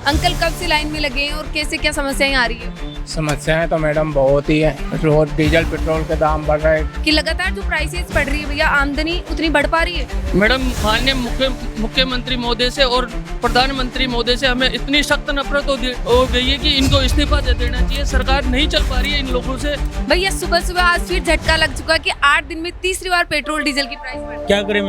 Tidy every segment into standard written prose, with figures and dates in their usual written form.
Uncle कब से line में लगे हैं और कैसे क्या समस्याएं आ रही है? समस्याएं तो मैडम बहुत ही है। रोज डीजल पेट्रोल के दाम बढ़ रहे हैं। कि लगातार जो प्राइसेस बढ़ रही है भैया, आमदनी उतनी बढ़ पा रही है? मैडम, माननीय मुख्यमंत्री महोदय से और प्रधानमंत्री महोदय से हमें इतनी सख्त नफरत हो गई है कि इनको इस्तीफा दे देना चाहिए। सरकार नहीं चल पा रही है इन लोगों से। भैया सुबह सुबह आज फिर झटका लग चुका कि 8 दिन में तीसरी बार पेट्रोल डीजल की प्राइस बढ़। क्या करें,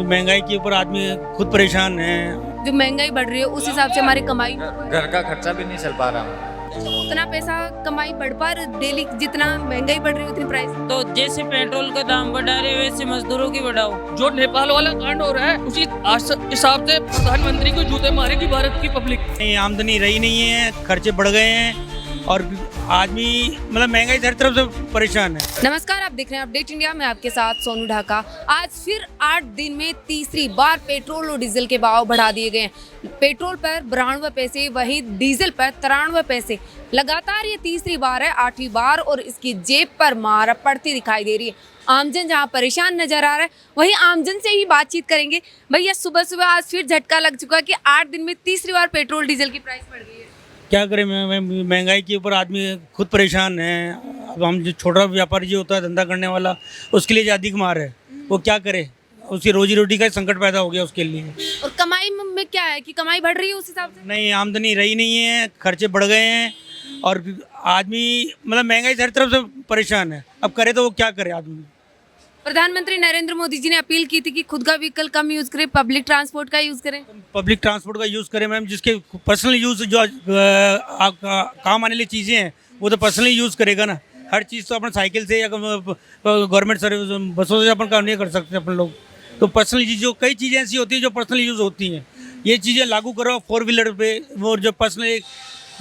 महंगाई के ऊपर आदमी खुद परेशान है। जो महंगाई बढ़ रही है उस हिसाब से हमारी कमाई, घर का खर्चा भी नहीं चल पा रहा। तो उतना पैसा कमाई बढ़ पा रही, डेली जितना महंगाई बढ़ रही है उतनी प्राइस। तो जैसे पेट्रोल का दाम बढ़ा रहे वैसे मजदूरों की बढ़ाओ। जो नेपाल वाला कांड हो रहा है उसी हिसाब से प्रधानमंत्री को जूते मारेगी भारत की पब्लिक। आमदनी रही नहीं है, खर्चे बढ़ गए हैं और आदमी महंगाई से हर तरफ से परेशान है। नमस्कार, आप देख रहे हैं अपडेट इंडिया में, आपके साथ सोनू ढाका। आज फिर 8 दिन में तीसरी बार पेट्रोल और डीजल के भाव बढ़ा दिए गए हैं। पेट्रोल पर 92 पैसे, वहीं डीजल पर 93 पैसे। लगातार ये तीसरी बार है, 8वीं बार, और इसकी जेब पर मार पड़ती दिखाई दे रही है। आमजन जहां परेशान नजर आ रहा है, वहीं आमजन से ही बातचीत करेंगे। भैया सुबह सुबह आज फिर झटका लग चुका कि 8 दिन में तीसरी बार पेट्रोल डीजल की प्राइस बढ़ गई है। क्या करें, महंगाई के ऊपर आदमी खुद परेशान है। अब हम जो छोटा व्यापारी जो होता है, धंधा करने वाला, उसके लिए अधिक मार है। वो क्या करे, उसकी रोजी रोटी का संकट पैदा हो गया उसके लिए। और कमाई में क्या है कि कमाई बढ़ रही है उस हिसाब से? नहीं, आमदनी रही नहीं है, खर्चे बढ़ गए हैं और आदमी महंगाई से हर तरफ से परेशान है। अब करे तो वो क्या करे आदमी। प्रधानमंत्री नरेंद्र मोदी जी ने अपील की थी कि खुद का व्हीकल कम यूज करें, पब्लिक ट्रांसपोर्ट का यूज करें। पब्लिक ट्रांसपोर्ट का यूज़ करें मैम, जिसके पर्सनल यूज़ जो काम आने वाली चीज़ें हैं वो तो पर्सनली यूज़ करेगा ना। हर चीज़ तो अपन साइकिल से या गवर्नमेंट सर्विस बसों से अपन काम नहीं कर सकते अपन लोग। तो पर्सनल चीज़, जो कई चीज़ें ऐसी होती हैं जो पर्सनल यूज़ होती हैं, ये चीज़ें लागू करो 4 व्हीलर पे। वो जो पर्सनल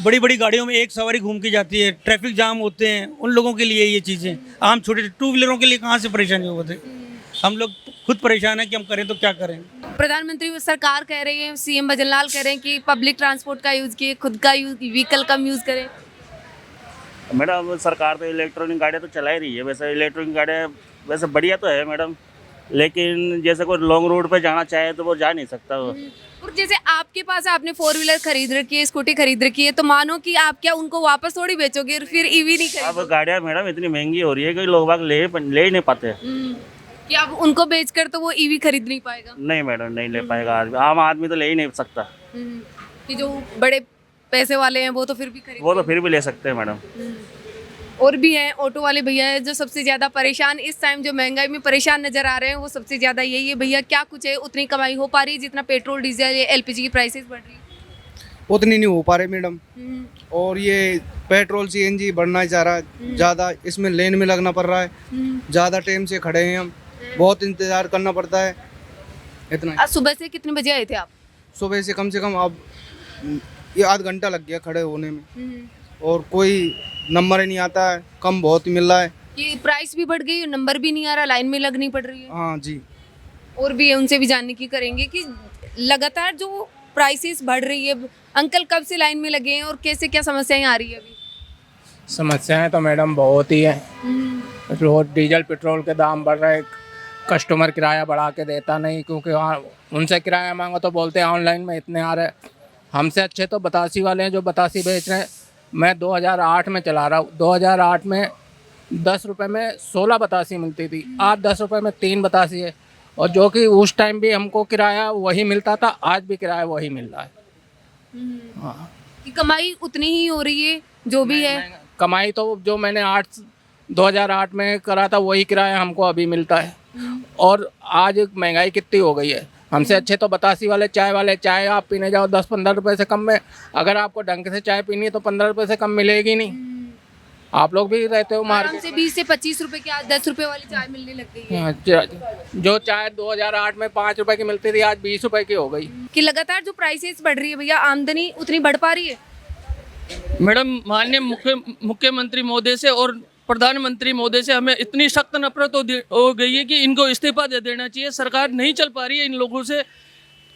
बड़ी बड़ी गाड़ियों में एक सवारी घूम के जाती है, ट्रैफिक जाम होते हैं, उन लोगों के लिए ये चीज़ें। आम छोटे 2 व्हीलरों के लिए कहाँ से परेशानी होती है। हम लोग खुद परेशान हैं कि हम करें तो क्या करें। प्रधानमंत्री सरकार कह रही है, सीएम भजनलाल कह रहे हैं कि पब्लिक ट्रांसपोर्ट का यूज किए, खुद का व्हीकल कम यूज करें। मैडम, सरकार तो इलेक्ट्रॉनिक गाड़ियाँ तो चला ही रही है। वैसे इलेक्ट्रॉनिक गाड़ियाँ वैसे बढ़िया तो है मैडम, लेकिन जैसे कोई लॉन्ग रूट पे जाना चाहे तो वो जा नहीं सकता। और जैसे आपके पास आपने 4 व्हीलर खरीद रखी है, स्कूटी खरीद रखी है, तो मानो कि आप क्या उनको वापस थोड़ी बेचोगे और फिर ईवी नहीं खरीदोगे? अब गाड़ियाँ मैडम इतनी महंगी हो रही है कि लोग बाग ले ही नहीं पाते। कि अब उनको बेचकर तो वो ईवी खरीद नहीं पाएगा। नहीं मैडम, नहीं ले पाएगा आम आदमी तो ले ही नहीं सकता। कि जो बड़े पैसे वाले हैं वो तो फिर भी खरीद, वो तो फिर भी ले सकते हैं मैडम। और भी हैं ऑटो वाले भैया है जो सबसे ज्यादा परेशान इस टाइम, जो महंगाई में परेशान नजर आ रहे हैं, वो सबसे ज्यादा यही है। भैया क्या कुछ है, उतनी कमाई हो पा रही है जितना पेट्रोल डीजल या एलपीजी की प्राइसेस बढ़ रही है? उतनी नहीं हो पा रही मैडम। और ये पेट्रोल सीएनजी बढ़ना ही जा रहा है ज़्यादा, इसमें लाइन में लगना पड़ रहा है। ज़्यादा टाइम से खड़े हैं हम, बहुत इंतज़ार करना पड़ता है। इतना आज सुबह से कितने बजे आए थे आप? सुबह से कम अब ये आध घंटा लग गया खड़े होने में, और कोई नंबर ही नहीं आता है, कम बहुत ही मिल रहा है। कि प्राइस भी बढ़ गई, नंबर भी नहीं आ रहा, लाइन में लगनी पड़ रही है। हाँ जी। और भी है, उनसे भी जानने की करेंगे कि लगातार जो प्राइसेस बढ़ रही है, अंकल कब से लाइन में लगे हैं और कैसे क्या समस्याएं आ रही है अभी? समस्याएं तो मैडम बहुत ही है। रोज डीजल पेट्रोल के दाम बढ़ रहे हैं। कस्टमर किराया बढ़ा के देता नहीं, क्योंकि उनसे किराया मांगो तो बोलते हैं ऑनलाइन में इतने आ रहे। हमसे अच्छे तो बतासी वाले हैं जो बतासी बेच रहे हैं। मैं 2008 में चला रहा हूँ। 2008 में 10 रुपये में 16 बतासी मिलती थी, आज 10 रुपये में 3 बतासी है। और जो कि उस टाइम भी हमको किराया वही मिलता था, आज भी किराया वही मिल रहा है। हाँ, कि कमाई उतनी ही हो रही है जो भी है। कमाई तो जो मैंने 2008 में करा था वही किराया हमको अभी मिलता है। और आज महंगाई कितनी हो गई है। हमसे अच्छे तो बतासी वाले चाय आप पीने जाओ 10-15 रुपए से कम में, अगर आपको ढंग से चाय पीनी है तो 15 रुपए से कम मिलेगी नहीं। आप लोग भी रहते हो मार्केट से 20 से 25 रुपए की आज 10 रुपए वाली चाय मिलने लग गई है। जो चाय 2008 में 5 रुपए की मिलती थी, आज 20 रुपए की हो गई। कि लगातार जो प्राइसेस बढ़ रही है भैया, आमदनी उतनी बढ़ पा रही है? मैडम, माननीय मुख्यमंत्री महोदय से और प्रधानमंत्री महोदय से हमें इतनी सख्त नफरत हो गई है कि इनको इस्तीफा दे देना चाहिए। सरकार नहीं चल पा रही है इन लोगों से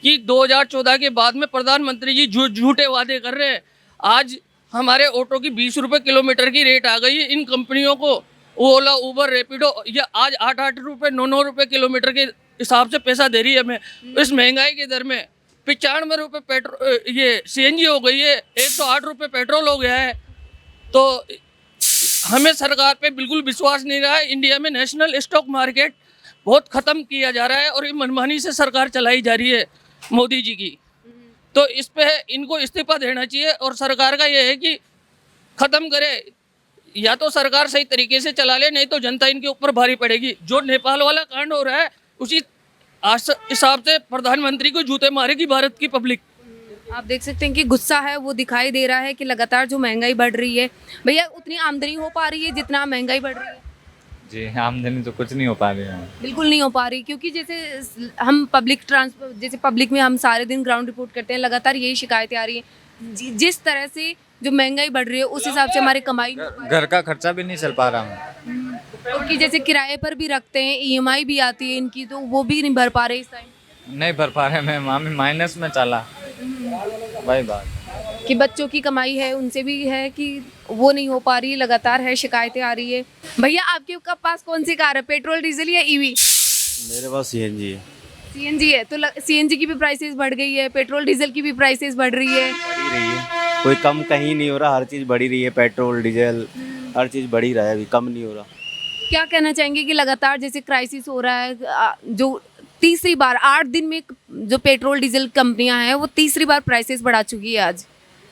कि 2014 के बाद में प्रधानमंत्री जी झूठे वादे कर रहे हैं। आज हमारे ऑटो की 20 रुपये किलोमीटर की रेट आ गई है। इन कंपनियों को ओला, उबर, रैपिडो ये आज 8-8 रुपये 9-9 रुपये किलोमीटर के हिसाब से पैसा दे रही है हमें। इस महंगाई के दर में ₹95 पेट्रोल, ये CNG हो गई है, 108 रुपये पेट्रोल हो गया है। तो हमें सरकार पे बिल्कुल विश्वास नहीं रहा है। इंडिया में नेशनल स्टॉक मार्केट बहुत ख़त्म किया जा रहा है और ये मनमानी से सरकार चलाई जा रही है मोदी जी की। तो इस पे इनको इस्तीफा देना चाहिए और सरकार का ये है कि ख़त्म करे, या तो सरकार सही तरीके से चला ले, नहीं तो जनता इनके ऊपर भारी पड़ेगी। जो नेपाल वाला कांड हो रहा है उसी हिसाब से प्रधानमंत्री को जूते मारेगी भारत की पब्लिक। आप देख सकते हैं कि गुस्सा है वो दिखाई दे रहा है कि लगातार जो महंगाई बढ़ रही है, भैया उतनी आमदनी हो पा रही है जितना महंगाई बढ़ रही है? जी आमदनी तो कुछ नहीं हो पा रही है। बिल्कुल नहीं हो पा रही, क्योंकि जैसे हम जैसे पब्लिक में हम सारे दिन ग्राउंड रिपोर्ट करते हैं, लगातार यही शिकायतें आ रही हैं। जिस तरह से जो महंगाई बढ़ रही है उस हिसाब से हमारी कमाई, घर का खर्चा भी नहीं चल पा रहा हूँ। क्योंकि जैसे किराए पर भी रखते हैं, EMI भी आती है इनकी, तो वो भी नहीं भर पा रहे इस टाइम। नहीं भर पा रहे मैम, हम माइनस में चला वही बात। कि बच्चों की कमाई है उनसे भी है कि वो नहीं हो पा रही, लगातार है शिकायतें आ रही है। भैया आपके पास कौन सी कार है, पेट्रोल डीजल या EV? मेरे पास CNG है। CNG है, तो CNG की भी प्राइसेस बढ़ गई है, पेट्रोल डीजल की भी प्राइसेस बढ़ रही है। बढ़ी रही है, कोई कम कहीं नहीं हो रहा, हर चीज़ बढ़ी रही है। पेट्रोल डीजल हर चीज़ बढ़ी रहा है, अभी कम नहीं हो रहा। क्या कहना चाहेंगे कि लगातार जैसे क्राइसिस हो रहा है, जो तीसरी बार 8 दिन में जो पेट्रोल डीजल कंपनियां हैं वो तीसरी बार प्राइसेस बढ़ा चुकी है आज।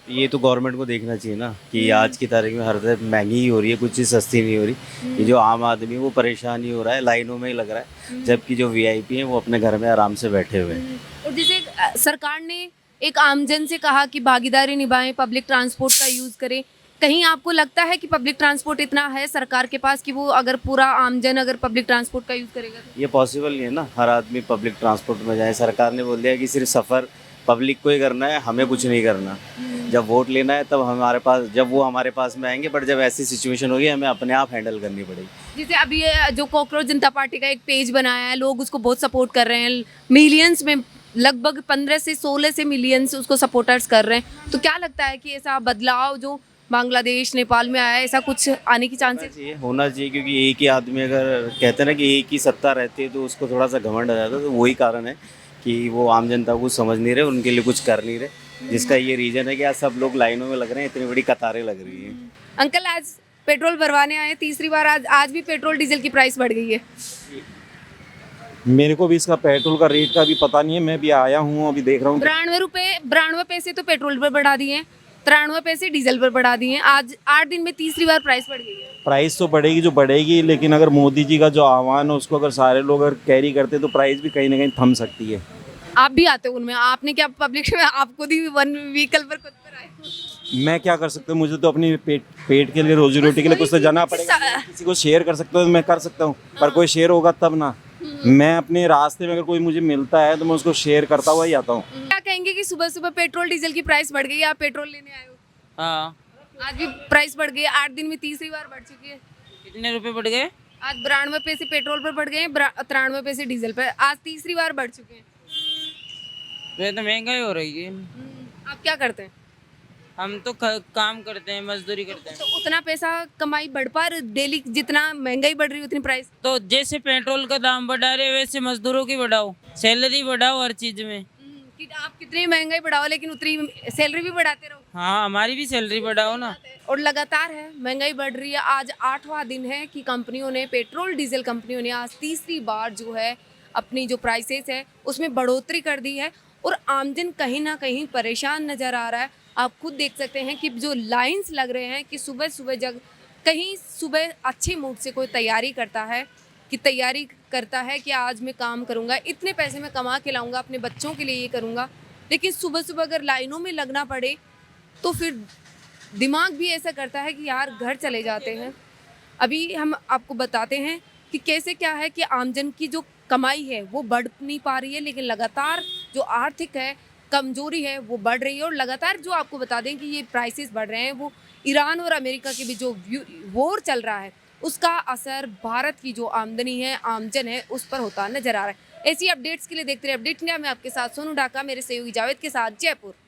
ये तो गवर्नमेंट को देखना चाहिए ना कि आज की तारीख में हर तरफ महंगी ही हो रही है, कुछ चीज़ सस्ती नहीं हो रही। ये जो आम आदमी है वो परेशान ही हो रहा है, लाइनों में ही लग रहा है, जबकि जो VIP हैं वो अपने घर में आराम से बैठे हुए हैं। और जैसे सरकार ने एक आमजन से कहा कि भागीदारी निभाएं, पब्लिक ट्रांसपोर्ट का यूज़ करें, कहीं आपको लगता है कि पब्लिक ट्रांसपोर्ट इतना है सरकार के पास कि वो अगर पूरा आमजन अगर पब्लिक ट्रांसपोर्ट का यूज़ करेगा तो? ये पॉसिबल नहीं है ना, हर आदमी पब्लिक ट्रांसपोर्ट में जाए। सरकार ने बोल दिया कि सिर्फ सफ़र पब्लिक को ही करना है, हमें कुछ नहीं करना। जब वोट लेना है तब हमारे पास, जब वो हमारे पास में आएंगे, बट जब ऐसी सिचुएशन होगी हमें अपने आप हैंडल करनी पड़ेगी। जैसे अभी ये जो कॉकरोच जनता पार्टी का एक पेज बनाया है, लोग उसको बहुत सपोर्ट कर रहे हैं, मिलियंस में लगभग 15 से 16 से मिलियंस उसको सपोर्टर्स कर रहे हैं। तो क्या लगता है कि ऐसा बदलाव जो बांग्लादेश नेपाल में आया है, ऐसा कुछ आने की चांसेस? होना चाहिए, क्योंकि एक ही आदमी, अगर कहते हैं ना कि एक ही सत्ता रहती है तो उसको थोड़ा सा घमंड आ जाता है। तो वही कारण है कि वो आम जनता को समझ नहीं रहे, उनके लिए कुछ कर नहीं रहे, जिसका ये रीज़न है कि आज सब लोग लाइनों में लग रहे हैं, इतनी बड़ी कतारें लग रही हैं। अंकल आज पेट्रोल भरवाने आए तीसरी बार, आज भी पेट्रोल डीजल की प्राइस बढ़ गई है। मेरे को भी इसका पेट्रोल का रेट का भी पता नहीं है, मैं भी आया हूँ, अभी देख रहा हूँ। 92 पैसे तो पेट्रोल पर बढ़ा दिए हैं, 93 पैसे डीजल पर बढ़ा दिए हैं। आज 8 दिन में तीसरी बार प्राइस बढ़ गई है। प्राइस तो बढ़ेगी जो बढ़ेगी, लेकिन अगर मोदी जी का जो आह्वान है उसको अगर सारे लोग अगर कैरी करते तो प्राइस भी कहीं ना कहीं थम सकती है। आप भी आते हो उनमें, आपने क्या पब्लिक में आप खुद ही वन व्हीकल पर खुद पर आए हो? मैं क्या कर सकता हूँ, मुझे तो अपनी पेट के लिए, रोजी रोटी के लिए कुछ तो जाना पड़ेगा। किसी को शेयर कर सकता हूँ तो मैं कर सकता हूँ, पर कोई शेयर होगा तब ना। मैं अपने रास्ते में अगर कोई मुझे मिलता है तो मैं उसको शेयर करता हुआ ही आता हूँ। क्या कहेंगे कि सुबह सुबह पेट्रोल डीजल की प्राइस बढ़ गई, आप पेट्रोल लेने आए हो? हाँ। आज भी प्राइस बढ़ गई है, 8 दिन में तीसरी बार बढ़ चुकी है। कितने रुपए बढ़ गए? आज 92 पैसे पेट्रोल पर बढ़ गए हैं, 93 पैसे डीजल पर, आज तीसरी बार बढ़ चुके हैं। तो ये तो महंगाई हो रही है। आप क्या करते हैं? हम तो काम करते हैं, मजदूरी करते हैं। तो उतना पैसा कमाई बढ़ पा रही डेली, जितना महंगाई बढ़ रही है उतनी प्राइस? तो जैसे पेट्रोल का दाम बढ़ा रहे वैसे मजदूरों की बढ़ाओ, सैलरी बढ़ाओ हर चीज में। कि आप कितनी महंगाई बढ़ाओ लेकिन उतनी सैलरी भी बढ़ाते रहो। हाँ, हमारी भी सैलरी बढ़ाओ ना। और लगातार है महंगाई बढ़ रही है। आज 8वां दिन है कि कंपनियों ने, पेट्रोल डीजल कंपनियों ने आज तीसरी बार जो है अपनी जो प्राइसेस है उसमें बढ़ोतरी कर दी है और आमजन कहीं ना कहीं परेशान नज़र आ रहा है। आप खुद देख सकते हैं कि जो लाइंस लग रहे हैं कि सुबह सुबह जब कहीं सुबह अच्छे मूड से कोई तैयारी करता है कि आज मैं काम करूंगा, इतने पैसे मैं कमा के लाऊंगा, अपने बच्चों के लिए ये करूंगा, लेकिन सुबह सुबह अगर लाइनों में लगना पड़े तो फिर दिमाग भी ऐसा करता है कि यार घर चले जाते हैं। अभी हम आपको बताते हैं कि कैसे क्या है कि आमजन की जो कमाई है वो बढ़ नहीं पा रही है, लेकिन लगातार जो आर्थिक है कमजोरी है वो बढ़ रही है। और लगातार जो आपको बता दें कि ये प्राइसेस बढ़ रहे हैं, वो ईरान और अमेरिका के भी जो वॉर चल रहा है उसका असर भारत की जो आमदनी है, आमजन है, उस पर होता नजर आ रहा है। ऐसी अपडेट्स के लिए देखते रहिए अपडेट इंडिया में, आपके साथ सोनू ढाका, मेरे सहयोगी जावेद के साथ, जयपुर।